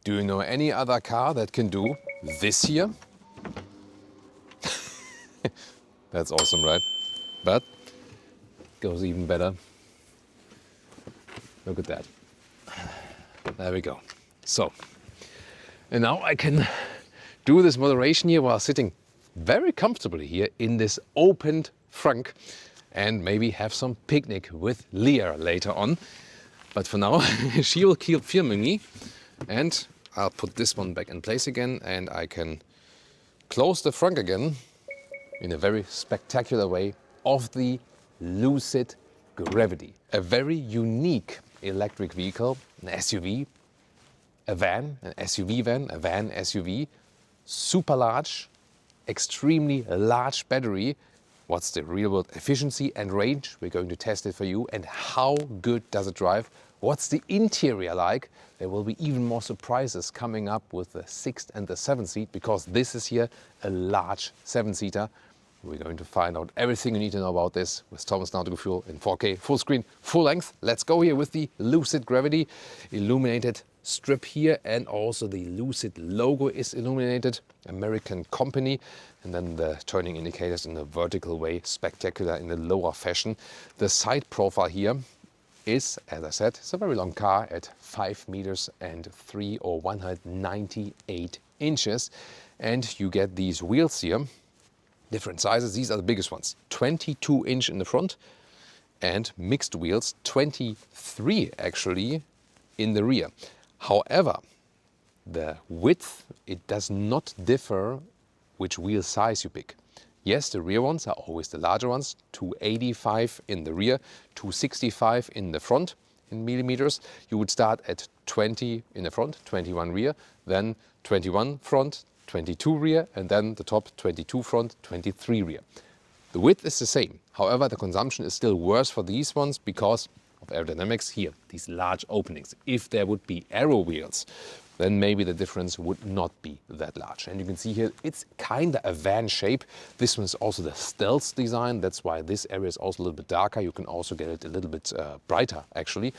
Do you know any other car that can do this here? That's awesome, right? But it goes even better. Look at that. There we go. So, and now I can do this moderation here while sitting very comfortably here in this opened trunk and maybe have some picnic with Leah later on. But for now, she will keep filming me and I'll put this one back in place again and I can close the trunk again in a very spectacular way of the Lucid Gravity. A very unique electric vehicle, an SUV, a van, an SUV van, a van SUV, super large, extremely large battery. What's the real world efficiency and range? We're going to test it for you. And how good does it drive? What's the interior like? There will be even more surprises coming up with the 6th and the 7th seat, because this is here a large 7-seater. We're going to find out everything you need to know about this with Thomas Nautical Fuel in 4K, full screen, full length. Let's go here with the Lucid Gravity illuminated strip here, and also the Lucid logo is illuminated, American company, and then the turning indicators in a vertical way, spectacular in the lower fashion. The side profile here is, as I said, it's a very long car at 5 meters and 3 or 198 inches, and you get these wheels here. Different sizes, these are the biggest ones, 22-inch in the front and mixed wheels, 23 actually in the rear. However, the width, it does not differ which wheel size you pick. Yes, the rear ones are always the larger ones, 285 in the rear, 265 in the front in millimeters. You would start at 20 in the front, 21 rear, then 21 front, 22 rear, and then the top 22 front, 23 rear. The width is the same. However, the consumption is still worse for these ones because of aerodynamics here, these large openings. If there would be aero wheels, then maybe the difference would not be that large. And you can see here, it's kind of a van shape. This one is also the stealth design. That's why this area is also a little bit darker. You can also get it a little bit brighter, actually.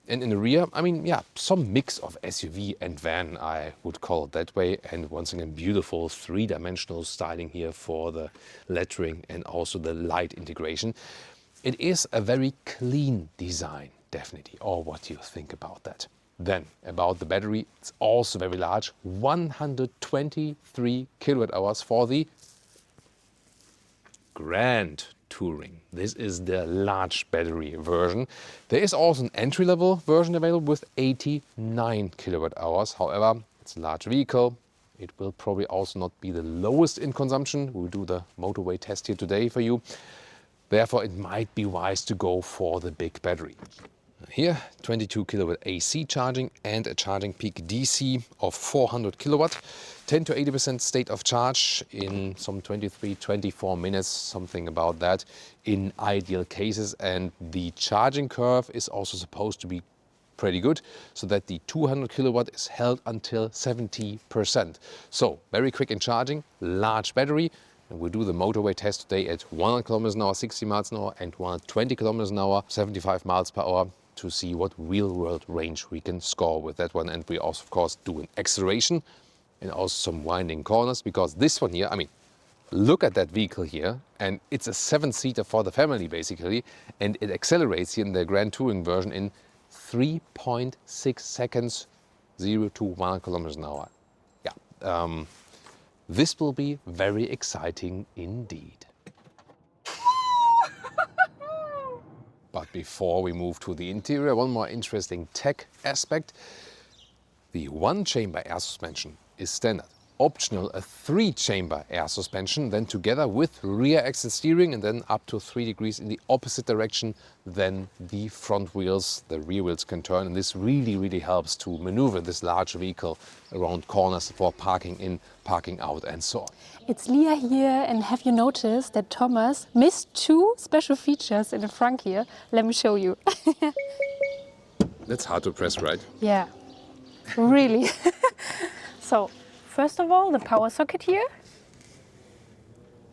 And in the rear, I mean, yeah, some mix of SUV and van, I would call it that way. And once again, beautiful three-dimensional styling here for the lettering and also the light integration. It is a very clean design, definitely. Or what do you think about that? Then, about the battery, it's also very large, 123 kWh for the Grand Touring. This is the large battery version. There is also an entry-level version available with 89 kWh. However, it's a large vehicle. It will probably also not be the lowest in consumption. We'll do the motorway test here today for you. Therefore, it might be wise to go for the big battery. Here, 22 kilowatt AC charging and a charging peak DC of 400 kilowatt. 10 to 80% state of charge in some 23-24 minutes, something about that in ideal cases. And the charging curve is also supposed to be pretty good, so that the 200 kilowatt is held until 70%. So very quick in charging, large battery. And we'll do the motorway test today at 100 kilometers an hour, 60 miles an hour, and 120 kilometers an hour, 75 miles per hour, to see what real-world range we can score with that one. And we also, of course, do an acceleration and also some winding corners, because this one here, I mean, look at that vehicle here, and it's a 7-seater for the family, basically, and it accelerates here in the Grand Touring version in 3.6 seconds, 0 to 100 kilometers an hour. Yeah. This will be very exciting indeed. But before we move to the interior, one more interesting tech aspect. The 1-chamber air suspension is standard. Optional, a 3-chamber air suspension, then together with rear axle steering, and then up to 3 degrees in the opposite direction than the front wheels. The rear wheels can turn, and this really helps to maneuver this large vehicle around corners for parking in, parking out, and so on. It's Leah here, and have you noticed that Thomas missed 2 special features in the front here? Let me show you. That's hard to press, right? Yeah, really. So, first of all, the power socket here. You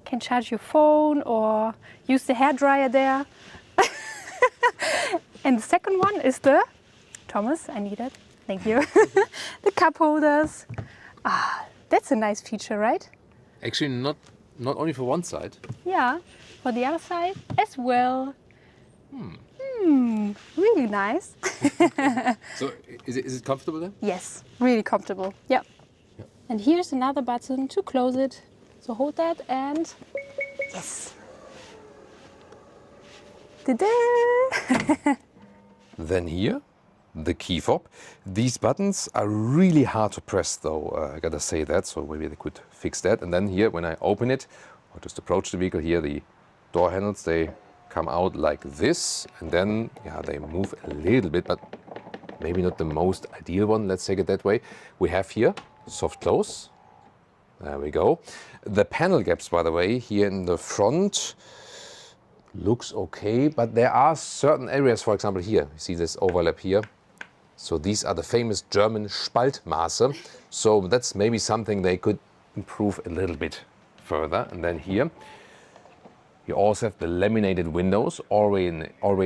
can charge your phone or use the hairdryer there. And the second one is the, Thomas, I need it, Thank you. The cup holders. Ah, that's a nice feature, right? Actually, not only for one side. Yeah, for the other side as well. Really nice. So is it comfortable then? Yes, really comfortable. Yeah. And here's another button to close it. So hold that and yes. Ta-da! Then here, the key fob. These buttons are really hard to press though, I gotta say that, so maybe they could fix that. And then here, when I open it, or just approach the vehicle here, the door handles, they come out like this, and then, yeah, they move a little bit, but maybe not the most ideal one, let's take it that way. We have here, soft close. There we go. The panel gaps, by the way, here in the front, looks okay, but there are certain areas, for example here, you see this overlap here. So these are the famous German Spaltmaße. So that's maybe something they could improve a little bit further. And then here, you also have the laminated windows already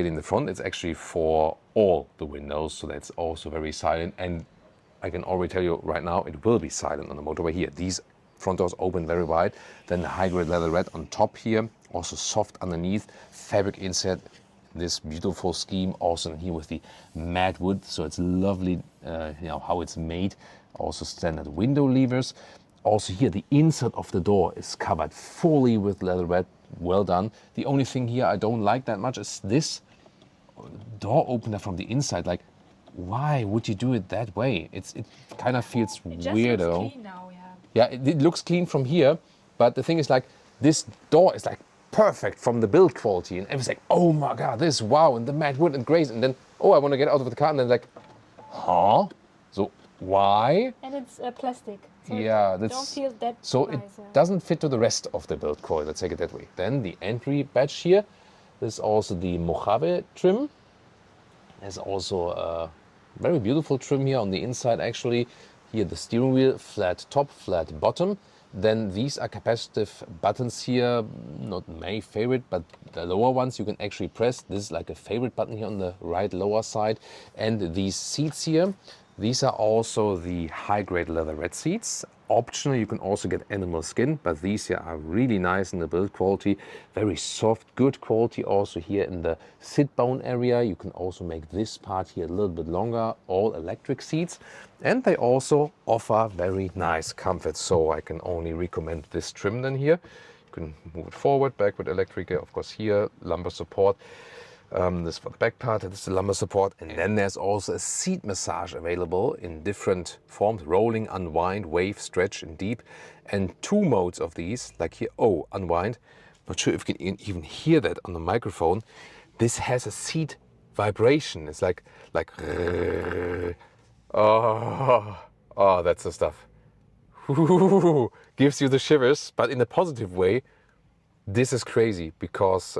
in the front. It's actually for all the windows, so that's also very silent. And I can already tell you right now, it will be silent on the motorway here. These front doors open very wide. Then the high-grade leather red on top here, also soft underneath, fabric inset, this beautiful scheme, also here with the matte wood, so it's lovely, how it's made. Also standard window levers. Also here, the inside of the door is covered fully with leather red. Well done. The only thing here I don't like that much is this door opener from the inside. Like, why would you do it that way? It kind of feels weird though. Looks clean now, yeah. Yeah, it looks clean from here, but the thing is, like, this door is like perfect from the build quality, and everyone's like, oh my god, this, wow, and the matte wood and grace, and then, oh, I want to get out of the car, and then like, huh? So why? And it's plastic. So Yeah, don't that's feel that so nice, it yeah. doesn't fit to the rest of the build quality. Let's take it that way. Then the entry badge here. This is also the Mojave trim. There's also a very beautiful trim here on the inside. Actually, here the steering wheel, flat top, flat bottom. Then these are capacitive buttons here. Not my favorite, but the lower ones you can actually press. This is like a favorite button here on the right lower side. And these seats here. These are also the high-grade leather red seats. Optional, you can also get animal skin, but these here are really nice in the build quality. Very soft, good quality also here in the sit bone area. You can also make this part here a little bit longer, all electric seats. And they also offer very nice comfort, so I can only recommend this trim then here. You can move it forward, backward, electric, of course here, lumbar support. This for the back part, this is the lumbar support, and then there's also a seat massage available in different forms: rolling, unwind, wave, stretch, and deep. And two modes of these, like here, oh, unwind. Not sure if you can even hear that on the microphone. This has a seat vibration. It's like oh, that's the stuff. Gives you the shivers, but in a positive way. This is crazy because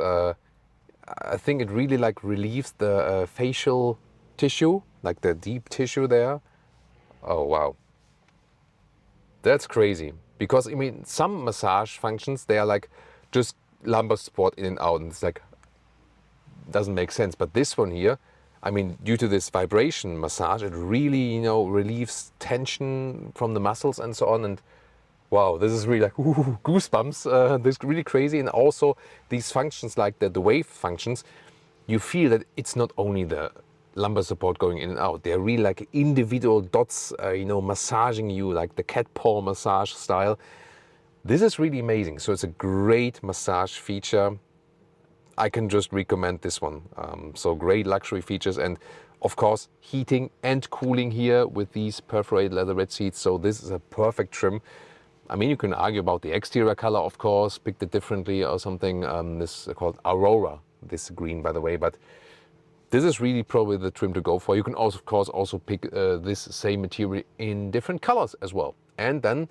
I think it really like relieves the facial tissue, like the deep tissue there. Oh wow, that's crazy. Because I mean, some massage functions, they are like just lumbar support in and out, and it's like doesn't make sense. But this one here, I mean, due to this vibration massage, it really relieves tension from the muscles and so on. And wow, this is really like goosebumps. This is really crazy. And also these functions, like the wave functions, you feel that it's not only the lumbar support going in and out. They're really like individual dots, massaging you like the cat paw massage style. This is really amazing. So it's a great massage feature. I can just recommend this one. So great luxury features, and of course heating and cooling here with these perforated leather red seats. So this is a perfect trim. I mean, you can argue about the exterior color, of course, picked it differently or something. This is called Aurora, this green, by the way, but this is really probably the trim to go for. You can also, of course, also pick this same material in different colors as well. And then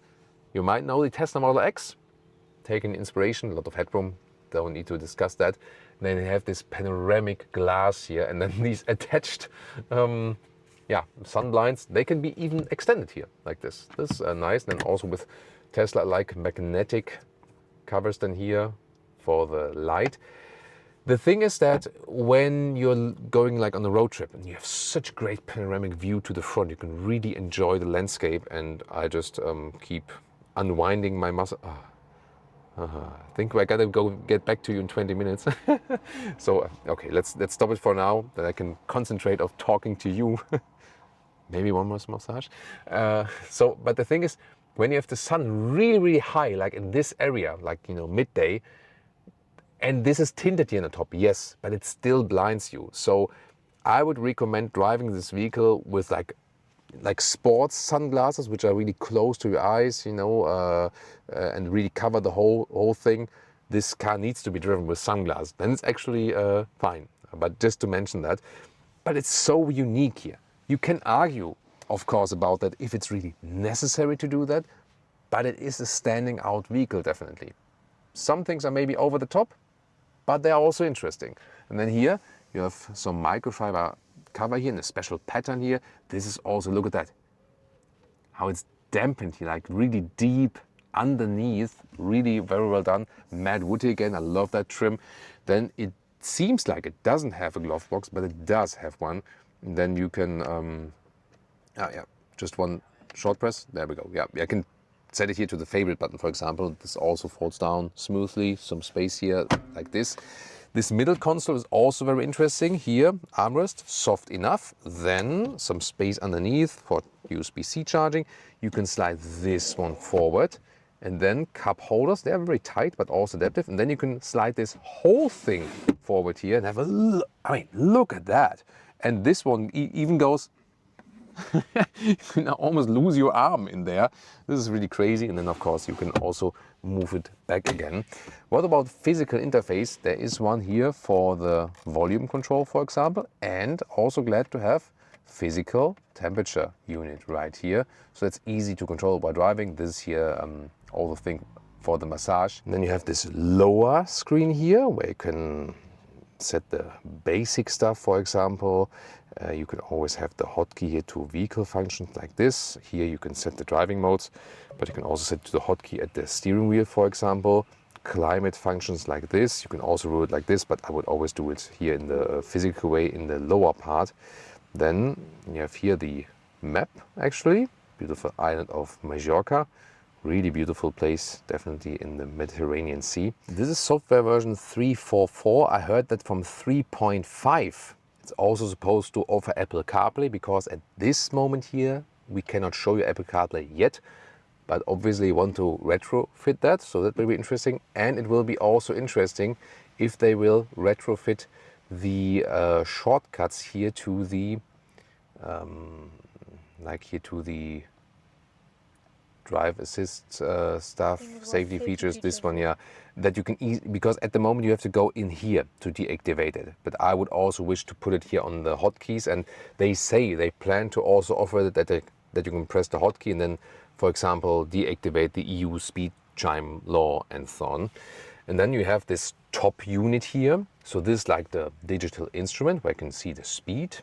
you might know the Tesla Model X, taking inspiration, a lot of headroom, don't need to discuss that. And then you have this panoramic glass here, and then these attached sun blinds. They can be even extended here, like this. This is nice, and then also with Tesla-like magnetic covers then here for the light. The thing is that when you're going like on a road trip and you have such great panoramic view to the front, you can really enjoy the landscape. And I just keep unwinding my muscle. I think I gotta go get back to you in 20 minutes. So, okay, let's stop it for now, that I can concentrate on talking to you. Maybe one more massage. But the thing is, when you have the sun really, really high, like in this area, like, you know, midday, and this is tinted here on the top, yes, but it still blinds you. So I would recommend driving this vehicle with like sports sunglasses, which are really close to your eyes, you know, and really cover the whole thing. This car needs to be driven with sunglasses. Then it's actually fine. But just to mention that. But it's so unique here. You can argue, of course, about that if it's really necessary to do that, but it is a standing out vehicle, definitely. Some things are maybe over the top, but they are also interesting. And then here you have some microfiber cover here in a special pattern here. This is also, look at that, how it's dampened here, like really deep underneath, really very well done. Matte woody again, I love that trim. Then it seems like it doesn't have a glove box, but it does have one. And then you can, just one short press, there we go. Yeah, I can set it here to the favorite button, for example. This also folds down smoothly, some space here like this. This middle console is also very interesting. Here, armrest, soft enough. Then some space underneath for USB-C charging. You can slide this one forward. And then cup holders, they're very tight, but also adaptive. And then you can slide this whole thing forward here and have a look. I mean, look at that. And this one even goes, you can almost lose your arm in there. This is really crazy. And then of course you can also move it back again. What about physical interface? There is one here for the volume control, for example, and also glad to have physical temperature unit right here. So it's easy to control while driving. This here, all the thing for the massage. And then you have this lower screen here where you can set the basic stuff, for example. You can always have the hotkey here to vehicle functions like this. Here you can set the driving modes, but you can also set to the hotkey at the steering wheel, for example. Climate functions like this. You can also do it like this, but I would always do it here in the physical way in the lower part. Then you have here the map, actually. Beautiful island of Majorca. Really beautiful place, definitely in the Mediterranean Sea. This is software version 3.4.4. I heard that from 3.5 it's also supposed to offer Apple CarPlay, because at this moment here we cannot show you Apple CarPlay yet, but obviously want to retrofit that, so that will be interesting. And it will be also interesting if they will retrofit the shortcuts here to the drive assist stuff, safety features, this one, yeah, that you can because at the moment you have to go in here to deactivate it. But I would also wish to put it here on the hotkeys, and they say they plan to also offer it that you can press the hotkey and then, for example, deactivate the EU speed chime law and so on. And then you have this top unit here. So this is like the digital instrument where you can see the speed.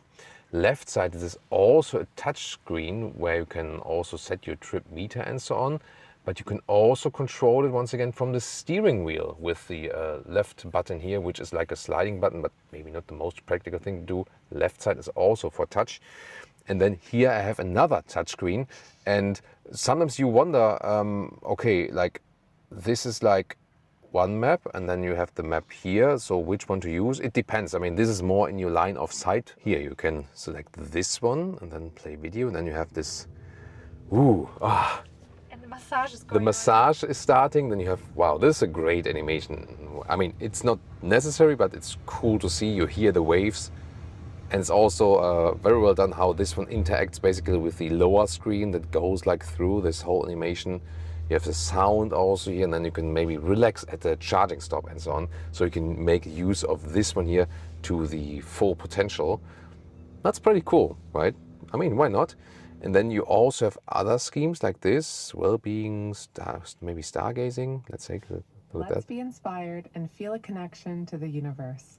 Left side is also a touch screen where you can also set your trip meter and so on. But you can also control it once again from the steering wheel with the left button here, which is like a sliding button, but maybe not the most practical thing to do. Left side is also for touch. And then here I have another touch screen. And sometimes you wonder, okay, like this is like one map, and then you have the map here, so which one to use? It depends. I mean, this is more in your line of sight. Here you can select this one and then play video, and then you have this, and the massage is going on. The massage is starting, then you have, wow, this is a great animation. I mean, it's not necessary, but it's cool to see. You hear the waves, and it's also very well done how this one interacts basically with the lower screen that goes like through this whole animation. You have the sound also here, and then you can maybe relax at the charging stop and so on. So you can make use of this one here to the full potential. That's pretty cool, right? I mean, why not? And then you also have other schemes like this, well-being, maybe stargazing. Let's take a look at that. Let's be inspired and feel a connection to the universe.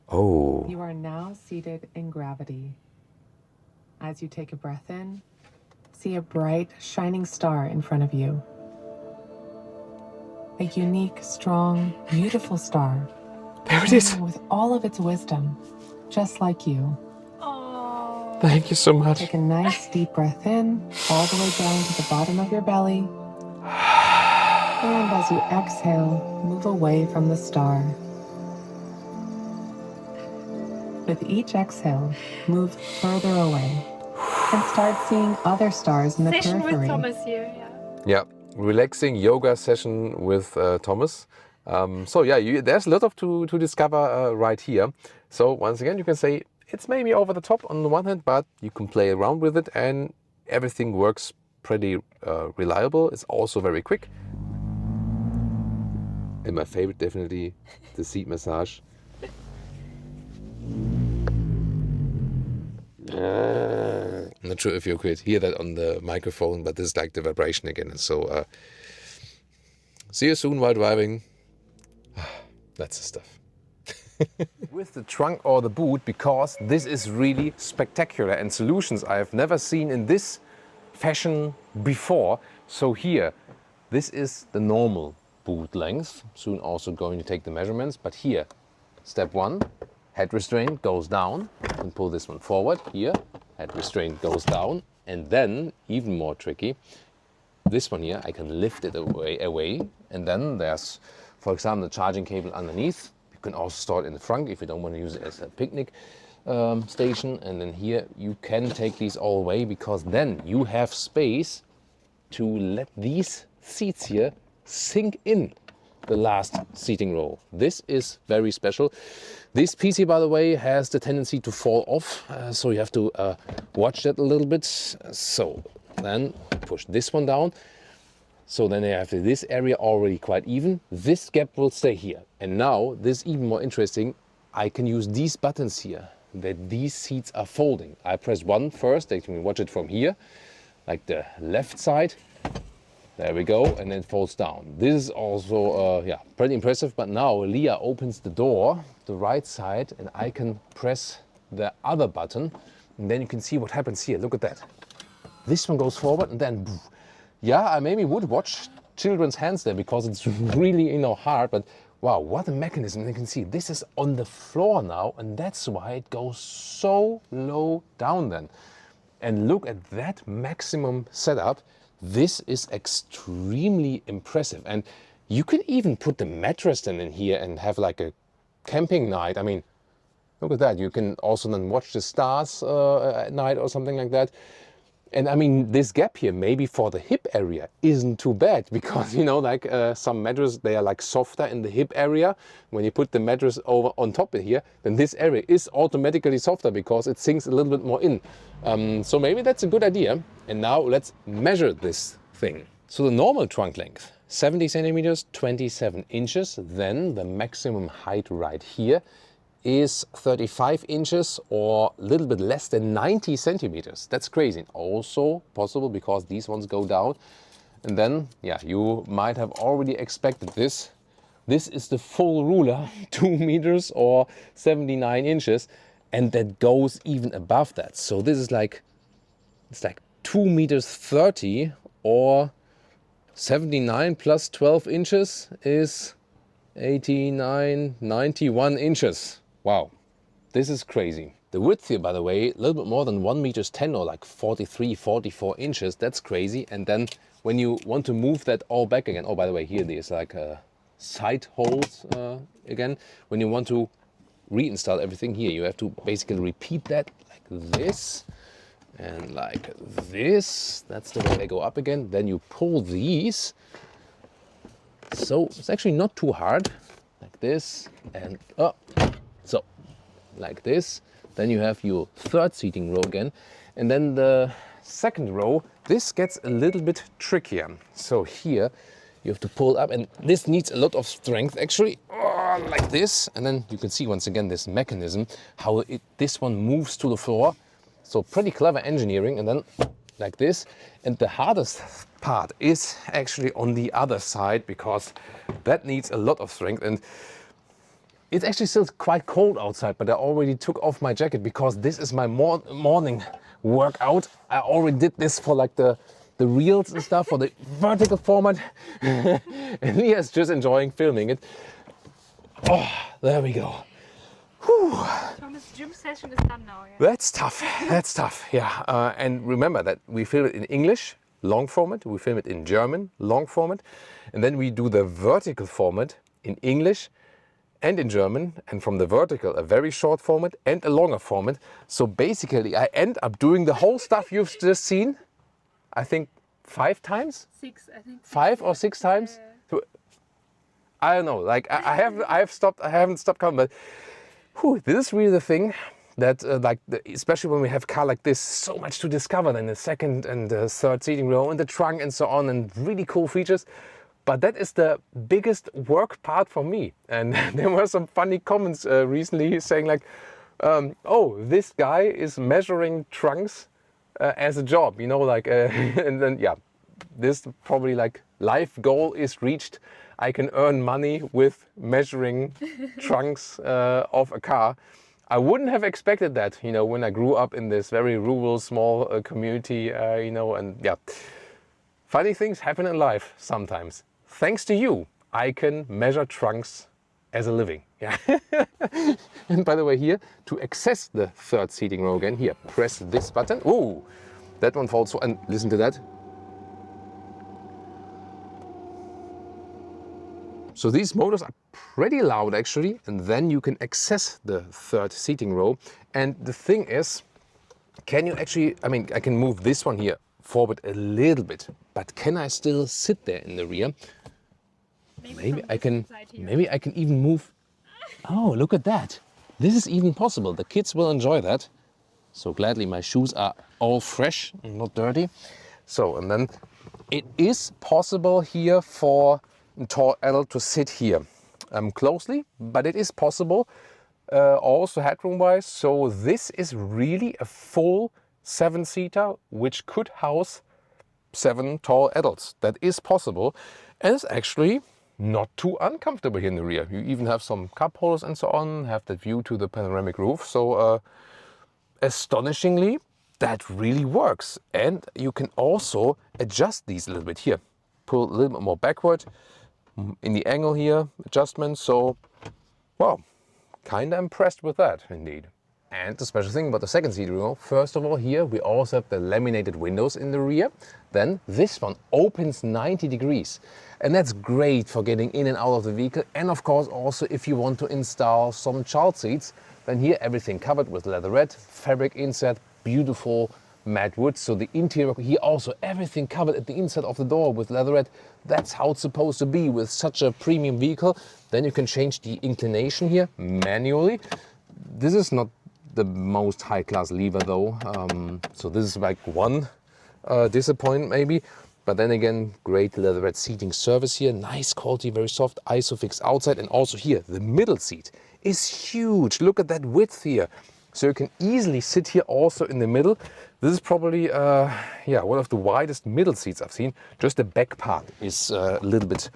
Oh. You are now seated in gravity. As you take a breath in, see a bright, shining star in front of you. A unique, strong, beautiful star There it is. With all of its wisdom, just like you. Oh. Thank you so much. Take a nice deep breath in, all the way down to the bottom of your belly. And as you exhale, move away from the star. With each exhale, move further away and start seeing other stars in the Session periphery. with Thomas here, yeah. Yeah, relaxing yoga session with Thomas. So yeah, there's a lot of to discover right here. So once again, you can say it's maybe over the top on the one hand, but you can play around with it and everything works pretty reliable. It's also very quick. And my favorite, definitely the seat massage. I'm not sure if you could hear that on the microphone, but this is like the vibration again. And so see you soon while driving. That's the stuff. With the trunk or the boot, because this is really spectacular and solutions I have never seen in this fashion before. So here, this is the normal boot length. Soon also going to take the measurements, but here, step one, head restraint goes down. You can pull this one forward. Here, head restraint goes down. And then, even more tricky, this one here, I can lift it away. And then there's, for example, the charging cable underneath. You can also store it in the front if you don't want to use it as a picnic station. And then here, you can take these all away, because then you have space to let these seats here sink in the last seating row. This is very special. This PC, by the way, has the tendency to fall off, so you have to watch that a little bit. So then push this one down. So then you have this area already quite even. This gap will stay here. And now, this is even more interesting, I can use these buttons here, that these seats are folding. I press one first, you can watch it from here, like the left side. There we go, and then it folds down. This is also yeah, pretty impressive, but now Leah opens the door, the right side, and I can press the other button, and then you can see what happens here. Look at that. This one goes forward, and then, yeah, I maybe would watch children's hands there, because it's really, hard, but wow, what a mechanism. You can see this is on the floor now, and that's why it goes so low down then. And look at that maximum setup. This is extremely impressive, and you can even put the mattress then in here and have like a camping night. I mean, look at that. You can also then watch the stars at night or something like that. And I mean, this gap here, maybe for the hip area, isn't too bad, because like some mattresses, they are like softer in the hip area. When you put the mattress over on top of here, then this area is automatically softer because it sinks a little bit more in. So maybe that's a good idea. And now let's measure this thing. So the normal trunk length, 70 centimeters, 27 inches. Then the maximum height right here is 35 inches, or a little bit less than 90 centimeters. That's crazy. Also possible because these ones go down. And then, yeah, you might have already expected this. This is the full ruler, 2 meters or 79 inches. And that goes even above that. So this is like, it's like 2 meters 30, or 79 plus 12 inches is 89, 91 inches. Wow, this is crazy. The width here, by the way, a little bit more than 1 meters 10, or like 43, 44 inches. That's crazy. And then when you want to move that all back again, oh, by the way, here there's like side holes again. When you want to reinstall everything here, you have to basically repeat that like this and like this. That's the way they go up again. Then you pull these. So it's actually not too hard, like this and up. So like this. Then you have your third seating row again. And then the second row, this gets a little bit trickier. So here you have to pull up, and this needs a lot of strength actually, like this. And then you can see once again this mechanism, how this one moves to the floor. So pretty clever engineering. And then like this. And the hardest part is actually on the other side, because that needs a lot of strength. And it's actually still quite cold outside, but I already took off my jacket because this is my morning workout. I already did this for like the reels and stuff, for the vertical format. And Leah's just enjoying filming it. Oh, there we go. Thomas' gym session is done now. Yeah. That's tough. That's tough. Yeah. And remember that we film it in English, long format. We film it in German, long format. And then we do the vertical format in English and in German. And from the vertical, a very short format and a longer format. So basically, I end up doing the whole stuff you've just seen, I think 5 times? 6, I think. 5 or 6 times? I don't know. Like I haven't stopped counting, but this is really the thing that, especially when we have a car like this, so much to discover in the second and the third seating row and the trunk and so on, and really cool features. But that is the biggest work part for me. And there were some funny comments recently saying like, oh, this guy is measuring trunks as a job, you know, like, and then, yeah, this probably like life goal is reached. I can earn money with measuring trunks of a car. I wouldn't have expected that, you know, when I grew up in this very rural, small community, you know, and yeah. Funny things happen in life sometimes. Thanks to you, I can measure trunks as a living. Yeah. And by the way, here, to access the third seating row again, here, press this button. Ooh, that one falls, and listen to that. So these motors are pretty loud actually, and then you can access the third seating row. And the thing is, can you actually, I mean, I can move this one here forward a little bit, but can I still sit there in the rear? Maybe I can even move. Oh, look at that. This is even possible. The kids will enjoy that. So gladly my shoes are all fresh and not dirty. So, and then it is possible here for tall adult to sit here closely, but it is possible also headroom wise. So this is really a full 7-seater which could house 7 tall adults. That is possible, and it's actually not too uncomfortable here in the rear. You even have some cup holders and so on, have that view to the panoramic roof. So astonishingly, that really works. And you can also adjust these a little bit here. Pull a little bit more backward in the angle here, adjustment. So, well, kind of impressed with that indeed. And the special thing about the second seat row, first of all, here we also have the laminated windows in the rear. Then this one opens 90 degrees. And that's great for getting in and out of the vehicle. And of course, also if you want to install some child seats, then here everything covered with leatherette, fabric insert, beautiful matte wood. So the interior here also everything covered at the inside of the door with leatherette. That's how it's supposed to be with such a premium vehicle. Then you can change the inclination here manually. This is not the most high-class lever though. So this is like one disappointment maybe. But then again, great leatherette seating surface here. Nice quality, very soft, ISOFIX outside. And also here, the middle seat is huge. Look at that width here. So you can easily sit here also in the middle. This is probably one of the widest middle seats I've seen. Just the back part is a little bit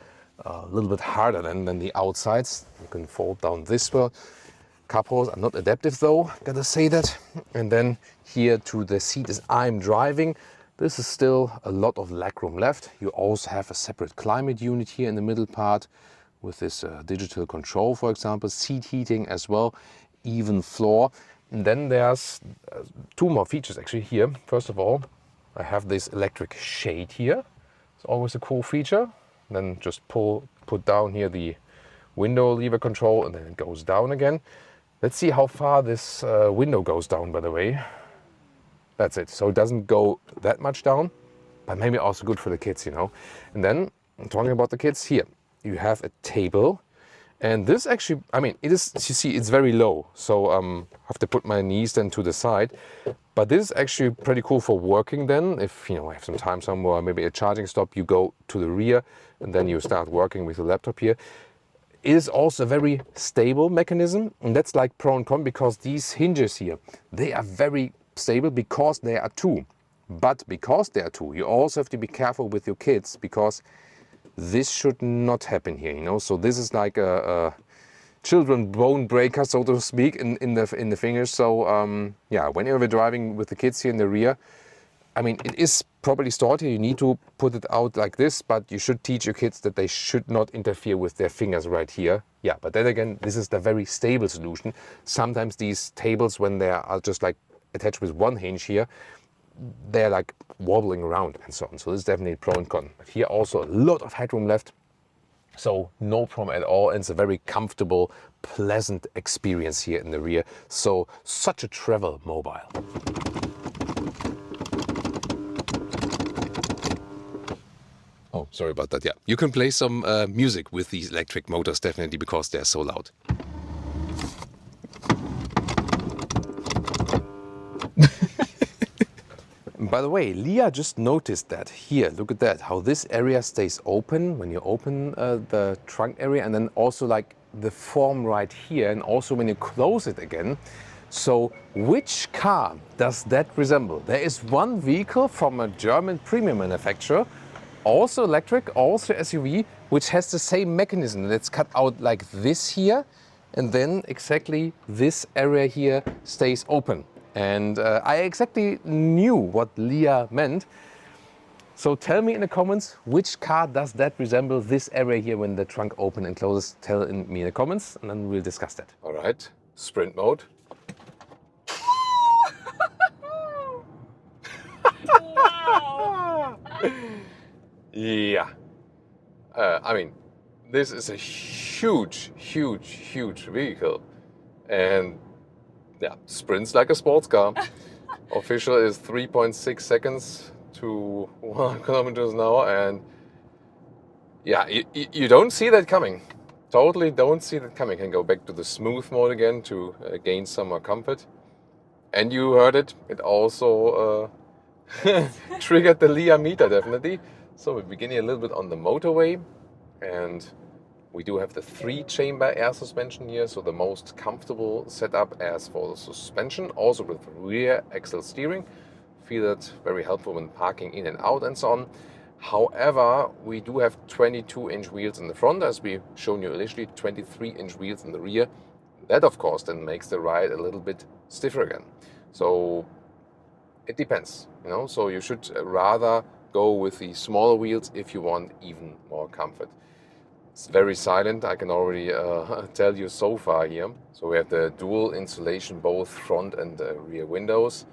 harder than the outsides. You can fold down this well. Cup holders are not adaptive though, gotta say that. And then here to the seat as I'm driving. This is still a lot of legroom left. You also have a separate climate unit here in the middle part with this digital control, for example, seat heating as well, even floor. And then there's 2 more features actually here. First of all, I have this electric shade here. It's always a cool feature. Then just put down here the window lever control and then it goes down again. Let's see how far this window goes down, by the way. That's it. So it doesn't go that much down, but maybe also good for the kids, you know. And then, talking about the kids, here you have a table. And this actually, I mean, it is, you see, it's very low. So I have to put my knees then to the side. But this is actually pretty cool for working then. If, you know, I have some time somewhere, maybe a charging stop, you go to the rear and then you start working with the laptop here. It is also a very stable mechanism. And that's like pro and con, because these hinges here, they are very stable because they are 2. But because they are 2, you also have to be careful with your kids, because this should not happen here, you know. So this is like a children bone breaker, so to speak, in the fingers. So yeah, whenever we're driving with the kids here in the rear, I mean, it is properly stored here. You need to put it out like this, but you should teach your kids that they should not interfere with their fingers right here. Yeah, but then again, this is the very stable solution. Sometimes these tables, when they are just like attached with one hinge here, they're like wobbling around and so on. So this is definitely pro and con. But here also a lot of headroom left. So no problem at all, and it's a very comfortable, pleasant experience here in the rear. So such a travel mobile. Oh, sorry about that. Yeah, you can play some music with these electric motors, definitely, because they're so loud. By the way, Leah just noticed that here, look at that, how this area stays open when you open the trunk area, and then also like the form right here, and also when you close it again. So which car does that resemble? There is one vehicle from a German premium manufacturer, also electric, also SUV, which has the same mechanism. That's cut out like this here, and then exactly this area here stays open. And I exactly knew what Leah meant. So tell me in the comments, which car does that resemble, this area here when the trunk opens and closes? Tell me in the comments, and then we'll discuss that. All right, sprint mode. Wow. Yeah. I mean, this is a huge, huge, huge vehicle. And yeah, sprints like a sports car. Official is 3.6 seconds to 1 kilometers an hour, and yeah, you don't see that coming. Totally don't see that coming. Can go back to the smooth mode again to gain some more comfort. And you heard it. It also triggered the Leah meter, definitely. So we're beginning a little bit on the motorway, and we do have the 3-chamber air suspension here, so the most comfortable setup as for the suspension, also with rear axle steering. Feel that very helpful when parking in and out and so on. However, we do have 22-inch wheels in the front, as we've shown you initially, 23-inch wheels in the rear. That, of course, then makes the ride a little bit stiffer again. So it depends, you know, so you should rather go with the smaller wheels if you want even more comfort. It's very silent, I can already tell you so far here. So we have the dual insulation, both front and rear windows.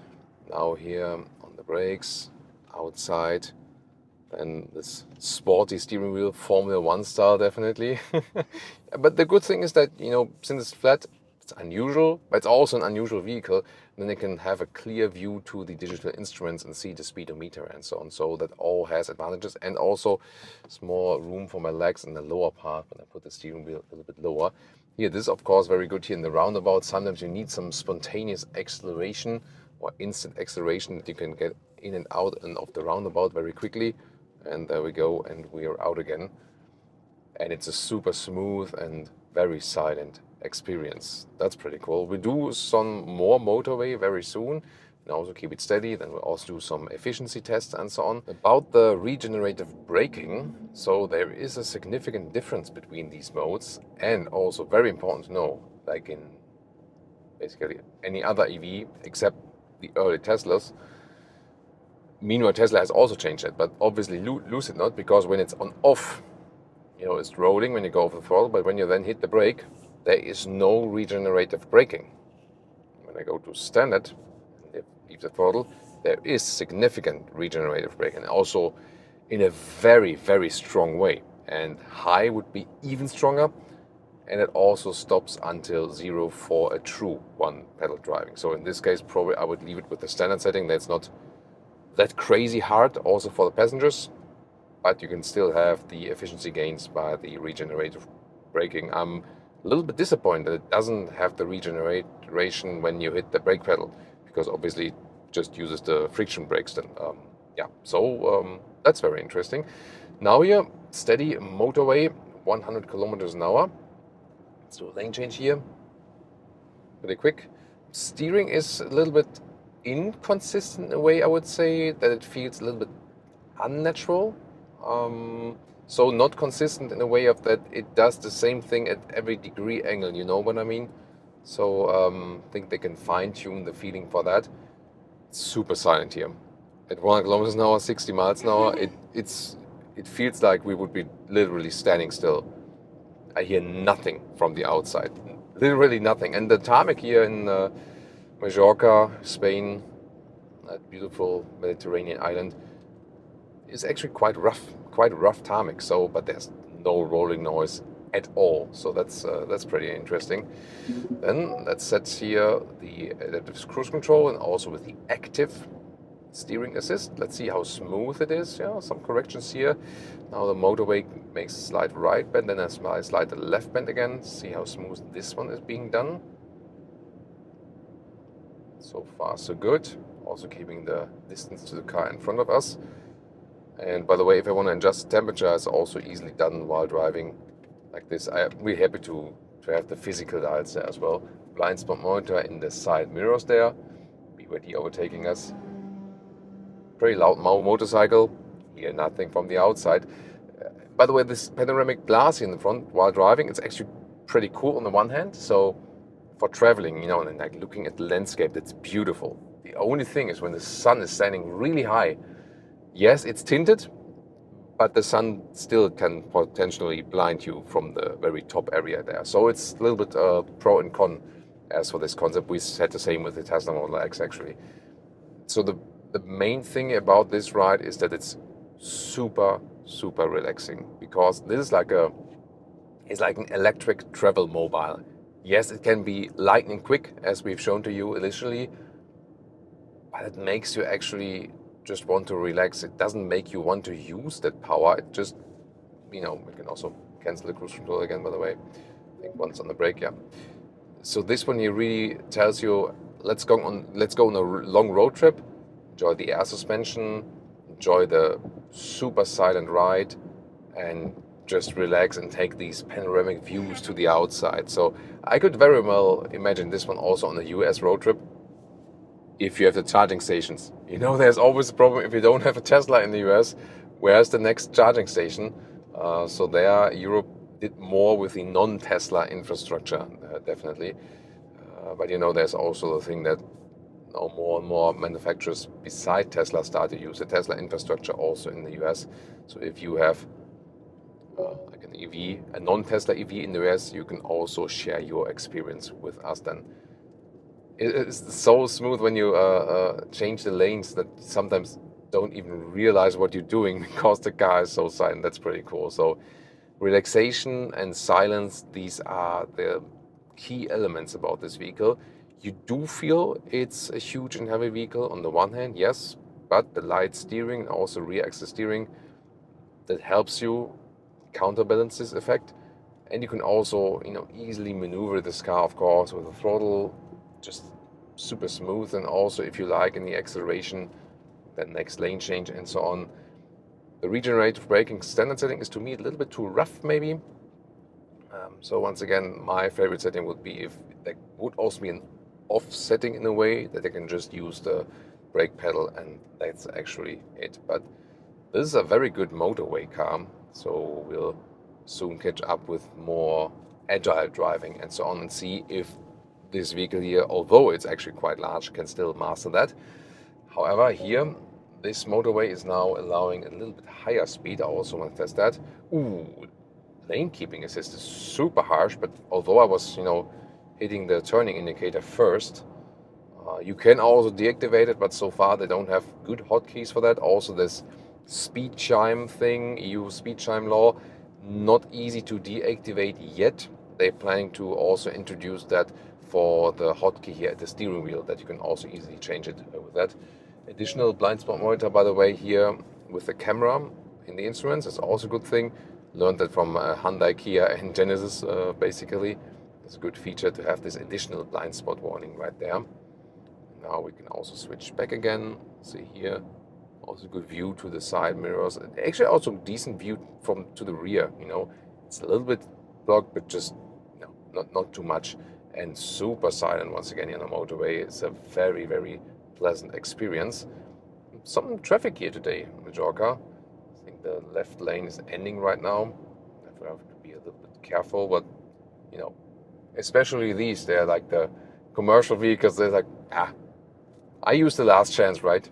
Now here on the brakes, outside, and this sporty steering wheel, Formula 1 style definitely. But the good thing is that, you know, since it's flat, it's unusual, but it's also an unusual vehicle. Then they can have a clear view to the digital instruments and see the speedometer and so on. So that all has advantages, and also it's more room for my legs in the lower part when I put the steering wheel a little bit lower. Here, this is of course very good here in the roundabout. Sometimes you need some spontaneous acceleration or instant acceleration that you can get in and out and of the roundabout very quickly. And there we go, and we are out again. And it's a super smooth and very silent experience. That's pretty cool. We do some more motorway very soon and also keep it steady. Then we'll also do some efficiency tests and so on. About the regenerative braking, so there is a significant difference between these modes, and also very important to know, like in basically any other EV except the early Teslas. Meanwhile, Tesla has also changed that, but obviously Lucid not, because when it's on off, you know, it's rolling when you go off the throttle, but when you then hit the brake, there is no regenerative braking. When I go to standard, leave the throttle, there is significant regenerative braking, also in a very, very strong way. And high would be even stronger, and it also stops until 0 for a true one-pedal driving. So in this case, probably I would leave it with the standard setting. That's not that crazy hard, also for the passengers, but you can still have the efficiency gains by the regenerative braking. I'm a little bit disappointed that it doesn't have the regeneration when you hit the brake pedal, because obviously it just uses the friction brakes then. That's very interesting. Now here, steady motorway, 100 kilometers an hour. Let's do a lane change here. Pretty quick. Steering is a little bit inconsistent in a way, I would say, that it feels a little bit unnatural. So not consistent in a way of that it does the same thing at every degree angle, you know what I mean? So I think they can fine-tune the feeling for that. It's super silent here. at 100 kilometers an hour, 60 miles an hour, it feels like we would be literally standing still. I hear nothing from the outside, literally nothing. And the tarmac here in Majorca, Spain, that beautiful Mediterranean island, is actually quite a rough tarmac. So, but there's no rolling noise at all. So that's pretty interesting. Then let's set here the adaptive cruise control and also with the active steering assist. Let's see how smooth it is. Yeah, some corrections here. Now the motorway makes a slight right bend, then a slight left bend again. See how smooth this one is being done. So far so good. Also keeping the distance to the car in front of us. And by the way, if I want to adjust the temperature, it's also easily done while driving like this. I'm really happy to have the physical dials there as well. Blind spot monitor in the side mirrors there. BYD overtaking us. Pretty loud motorcycle. Hear nothing from the outside. By the way, this panoramic glass in the front while driving, it's actually pretty cool on the one hand. So for traveling, you know, and like looking at the landscape, that's beautiful. The only thing is when the sun is standing really high, yes, it's tinted, but the sun still can potentially blind you from the very top area there. So it's a little bit pro and con as for this concept. We said the same with the Tesla Model X actually. So the main thing about this ride is that it's super relaxing, because this is like an electric travel mobile. Yes, it can be lightning quick, as we've shown to you initially, but it makes you actually just want to relax. It doesn't make you want to use that power. It just, you know, we can also cancel the cruise control again, by the way. I think once on the brake, yeah. So this one here really tells you, let's go on a long road trip. Enjoy the air suspension, enjoy the super silent ride, and just relax and take these panoramic views to the outside. So I could very well imagine this one also on a US road trip, if you have the charging stations. You know, there's always a problem if you don't have a Tesla in the US. Where's the next charging station? So there, Europe did more with the non-Tesla infrastructure, definitely. But you know, there's also the thing that now more and more manufacturers beside Tesla start to use the Tesla infrastructure also in the US. So if you have like an EV, a non-Tesla EV in the US, you can also share your experience with us then. It's so smooth when you change the lanes that sometimes don't even realize what you're doing because the car is so silent. That's pretty cool. So relaxation and silence, these are the key elements about this vehicle. You do feel it's a huge and heavy vehicle on the one hand, yes, but the light steering, also rear axis steering, that helps you counterbalance this effect. And you can also, you know, easily maneuver this car, of course, with the throttle, just super smooth. And also, if you like, in the acceleration, then next lane change and so on. The regenerative braking standard setting is to me a little bit too rough, maybe. So once again, my favorite setting would be if there would also be an off setting in a way that they can just use the brake pedal, and that's actually it. But this is a very good motorway car, so we'll soon catch up with more agile driving and so on, and see if this vehicle here, although it's actually quite large, can still master that. However, here this motorway is now allowing a little bit higher speed. I also want to test that. Ooh, lane keeping assist is super harsh, but although I was, you know, hitting the turning indicator first, you can also deactivate it, but so far they don't have good hotkeys for that. Also this speed chime thing, EU speed chime law, not easy to deactivate yet. They're planning to also introduce that for the hotkey here at the steering wheel, that you can also easily change it with that. Additional blind spot monitor, by the way, here with the camera in the instruments is also a good thing. Learned that from Hyundai, Kia and Genesis, basically. It's a good feature to have this additional blind spot warning right there. Now we can also switch back again. See here, also good view to the side mirrors. Actually also decent view from to the rear, you know. It's a little bit blocked, but just, you know, not too much. And super silent once again on the motorway. It's a very pleasant experience. Some traffic here today in Majorca. I think the left lane is ending right now. I have to be a little bit careful, but you know, especially these, they're like the commercial vehicles. They're like, I use the last chance, right?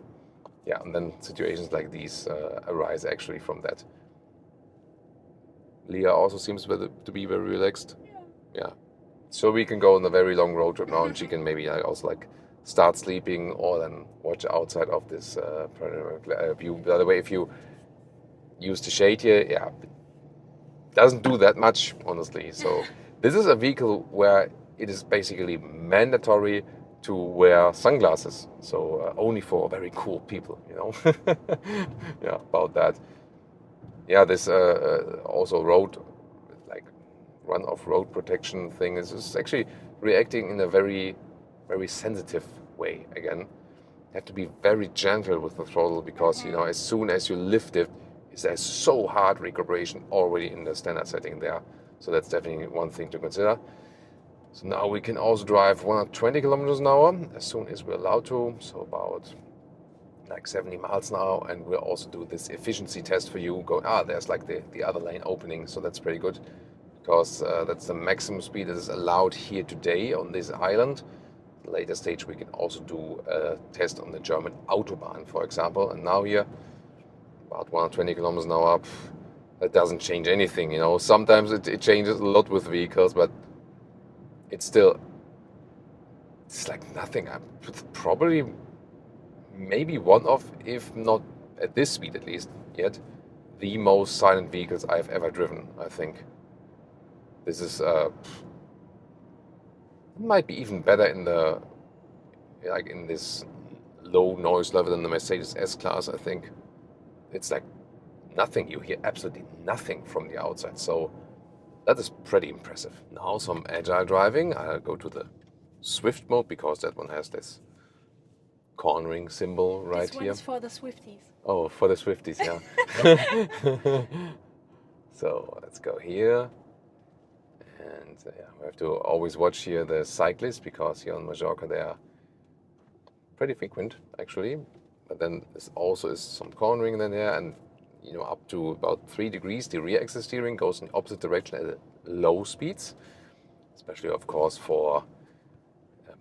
yeah, and then situations like these arise actually from that. Leah also seems to be very relaxed. Yeah. So we can go on a very long road trip now, and she can maybe also like start sleeping or then watch outside of this panoramic view. By the way, if you use the shade here, yeah, it doesn't do that much, honestly. So this is a vehicle where it is basically mandatory to wear sunglasses. So only for very cool people, you know. Yeah, about that. Yeah, this also road, like run-off road protection thing is actually reacting in a very, very sensitive way. Again, you have to be very gentle with the throttle because, you know, as soon as you lift it, there's so hard recuperation already in the standard setting there. So that's definitely one thing to consider. So now we can also drive 120 kilometers an hour as soon as we're allowed to. So about like 70 miles an hour, and we'll also do this efficiency test for you. There's like the other lane opening, so that's pretty good because that's the maximum speed that is allowed here today on this island. Later stage we can also do a test on the German Autobahn, for example. And now here, about 120 kilometers an hour, that doesn't change anything, you know. Sometimes it changes a lot with vehicles, but it's like nothing. Probably maybe one of, if not at this speed at least yet, the most silent vehicles I've ever driven, I think. This is might be even better in the in this low noise level than the Mercedes S-Class, I think. It's like nothing. You hear absolutely nothing from the outside. So that is pretty impressive. Now some agile driving. I'll go to the Swift mode because that one has this cornering symbol right here. This one is for the Swifties. Oh, for the Swifties, yeah. So let's go here. And yeah, we have to always watch here the cyclists because here on Mallorca they are pretty frequent actually. But then there also is some cornering in there, and you know, up to about 3 degrees the rear axis steering goes in the opposite direction at low speeds, especially of course for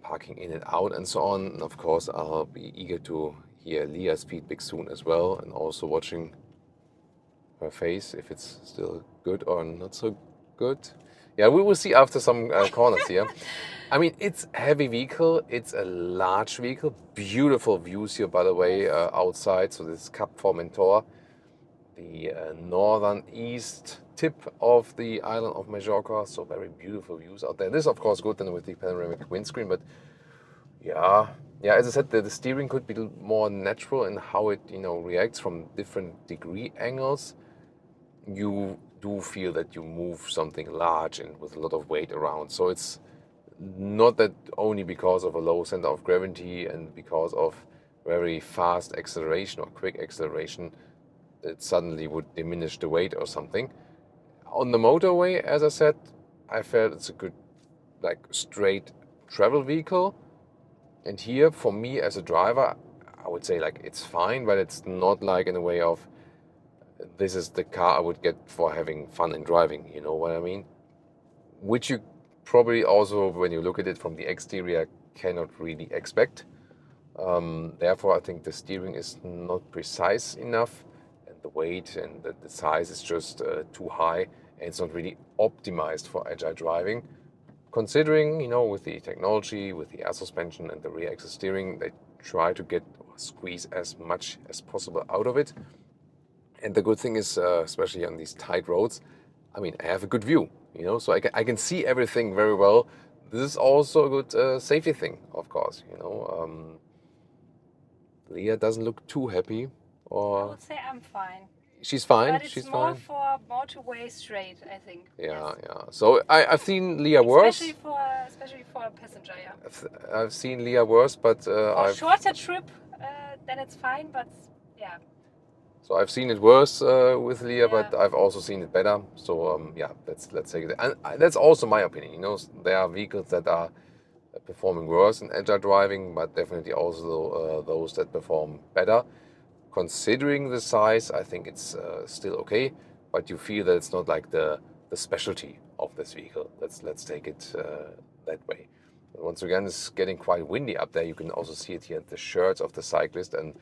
parking in and out and so on. And of course I'll be eager to hear Leah's feedback soon as well, and also watching her face if it's still good or not so good. Yeah, we will see after some corners here. I mean, it's a heavy vehicle, it's a large vehicle, beautiful views here by the way outside. So this is Cap Formentor, the northern east tip of the island of Mallorca, so very beautiful views out there. This is of course good then with the panoramic windscreen, but yeah, as I said, the steering could be more natural in how it, you know, reacts from different degree angles. You do feel that you move something large and with a lot of weight around. So it's not that only because of a low center of gravity and because of very fast acceleration or quick acceleration that suddenly would diminish the weight or something. On the motorway, as I said, I felt it's a good, like, straight travel vehicle. And here, for me as a driver, I would say like it's fine, but it's not like in a way of this is the car I would get for having fun in driving, you know what I mean? Which you probably also, when you look at it from the exterior, cannot really expect. Therefore, I think the steering is not precise enough, and the weight and the size is just too high, and it's not really optimized for agile driving. Considering, you know, with the technology, with the air suspension and the rear axis steering, they try to get squeeze as much as possible out of it. And the good thing is, especially on these tight roads, I mean, I have a good view, you know, so I can see everything very well. This is also a good safety thing, of course, you know. Leah doesn't look too happy, or I would say I'm fine. she's fine. But it's she's more fine. for motorway straight, I think. Yeah, Yes. yeah. So I've seen Leah worse. Especially for a passenger, yeah. I've seen Leah worse, but For a shorter trip, then it's fine, but yeah. So I've seen it worse with Leah, but Yeah. I've also seen it better. So yeah, let's take it. And that's also my opinion. You know, there are vehicles that are performing worse in agile driving, but definitely also those that perform better. Considering the size, I think it's still okay. But you feel that it's not like the specialty of this vehicle. Let's take it that way. But once again, it's getting quite windy up there. You can also see it here at the shirts of the cyclist, and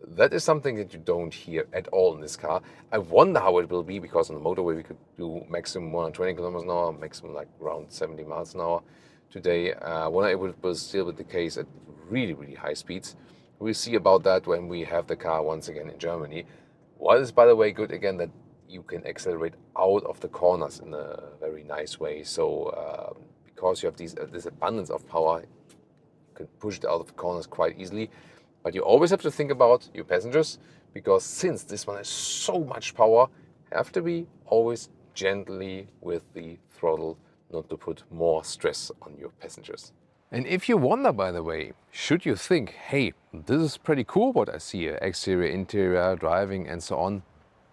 That is something that you don't hear at all in this car. I wonder how it will be, because on the motorway we could do maximum 120 kilometers an hour, maximum like around 70 miles an hour. Today, wonder if it will still be the case at really, really high speeds. We'll see about that when we have the car once again in Germany. What is, by the way, good again, that you can accelerate out of the corners in a very nice way. So because you have this abundance of power, you can push it out of the corners quite easily. But you always have to think about your passengers, because since this one has so much power, you have to be always gently with the throttle, not to put more stress on your passengers. And if you wonder, by the way, should you think, hey, this is pretty cool what I see here, exterior, interior, driving and so on,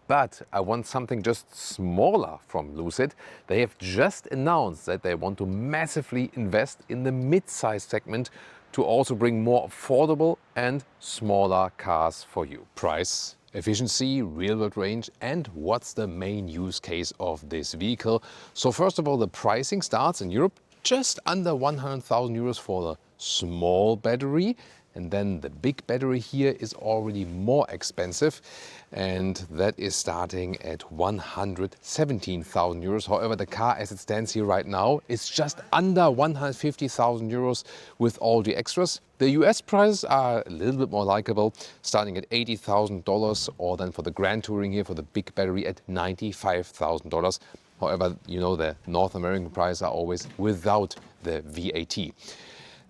but I want something just smaller from Lucid. They have just announced that they want to massively invest in the mid-size segment to also bring more affordable and smaller cars for you. Price, efficiency, real-world range, and what's the main use case of this vehicle? So first of all, the pricing starts in Europe just under 100,000 euros for the small battery. And then the big battery here is already more expensive, and that is starting at 117,000 euros. However, the car as it stands here right now is just under 150,000 euros with all the extras. The US prices are a little bit more likable, starting at $80,000, or then for the Grand Touring here for the big battery at $95,000. However, you know, the North American prices are always without the VAT.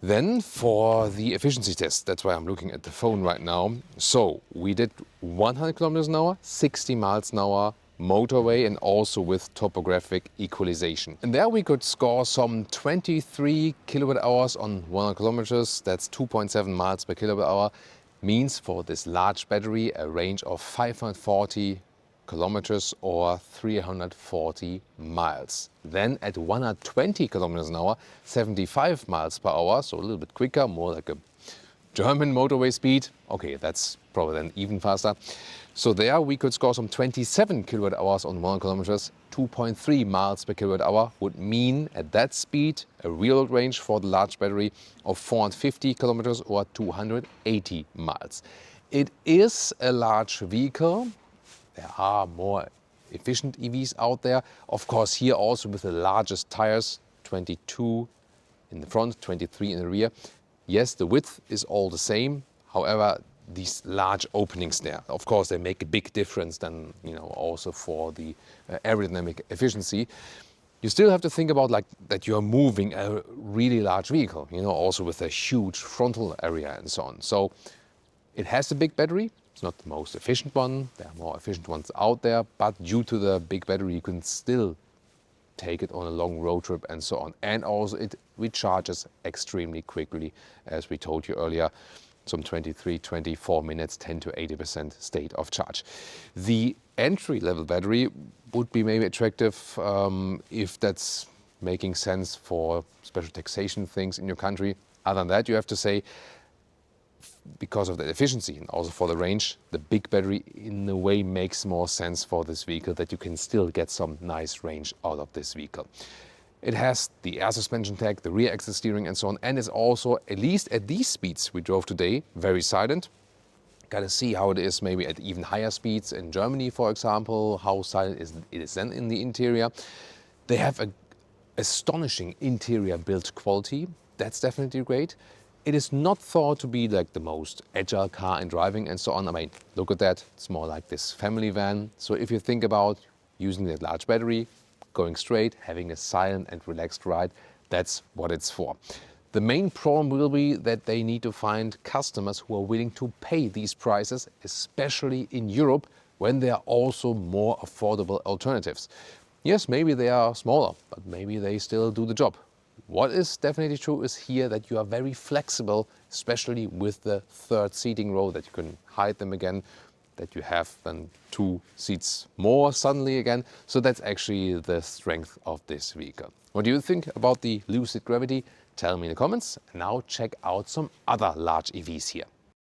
Then for the efficiency test, that's why I'm looking at the phone right now. So we did 100 kilometers an hour, 60 miles an hour, motorway, and also with topographic equalization. And there we could score some 23 kilowatt hours on 100 kilometers. That's 2.7 miles per kilowatt hour. Means for this large battery a range of 540 kilometers or 340 miles. Then at 120 kilometers an hour, 75 miles per hour, so a little bit quicker, more like a German motorway speed. Okay, that's probably then even faster. So there we could score some 27 kilowatt hours on 100 kilometers, 2.3 miles per kilowatt hour would mean at that speed a real range for the large battery of 450 kilometers or 280 miles. It is a large vehicle. There are more efficient EVs out there. Of course, here also with the largest tires, 22 in the front, 23 in the rear. Yes, the width is all the same. However, these large openings there, of course, they make a big difference then, you know, also for the aerodynamic efficiency. You still have to think about like that you are moving a really large vehicle, you know, also with a huge frontal area and so on. So it has a big battery. It's not the most efficient one. There are more efficient ones out there, but due to the big battery, you can still take it on a long road trip and so on. And also it recharges extremely quickly, as we told you earlier, some 23, 24 minutes, 10 to 80% state of charge. The entry-level battery would be maybe attractive if that's making sense for special taxation things in your country. Other than that, you have to say, because of the efficiency and also for the range, the big battery in a way makes more sense for this vehicle, that you can still get some nice range out of this vehicle. It has the air suspension tech, the rear axle steering and so on, and is also, at least at these speeds we drove today, very silent. Gotta see how it is maybe at even higher speeds in Germany, for example, how silent it is then in the interior. They have an astonishing interior build quality. That's definitely great. It is not thought to be like the most agile car in driving and so on. I mean, look at that. It's more like this family van. So if you think about using that large battery, going straight, having a silent and relaxed ride, that's what it's for. The main problem will be that they need to find customers who are willing to pay these prices, especially in Europe, when there are also more affordable alternatives. Yes, maybe they are smaller, but maybe they still do the job. What is definitely true is here that you are very flexible, especially with the third seating row, that you can hide them again, that you have then 2 seats more suddenly again. So that's actually the strength of this vehicle. What do you think about the Lucid Gravity? Tell me in the comments. And now check out some other large EVs here.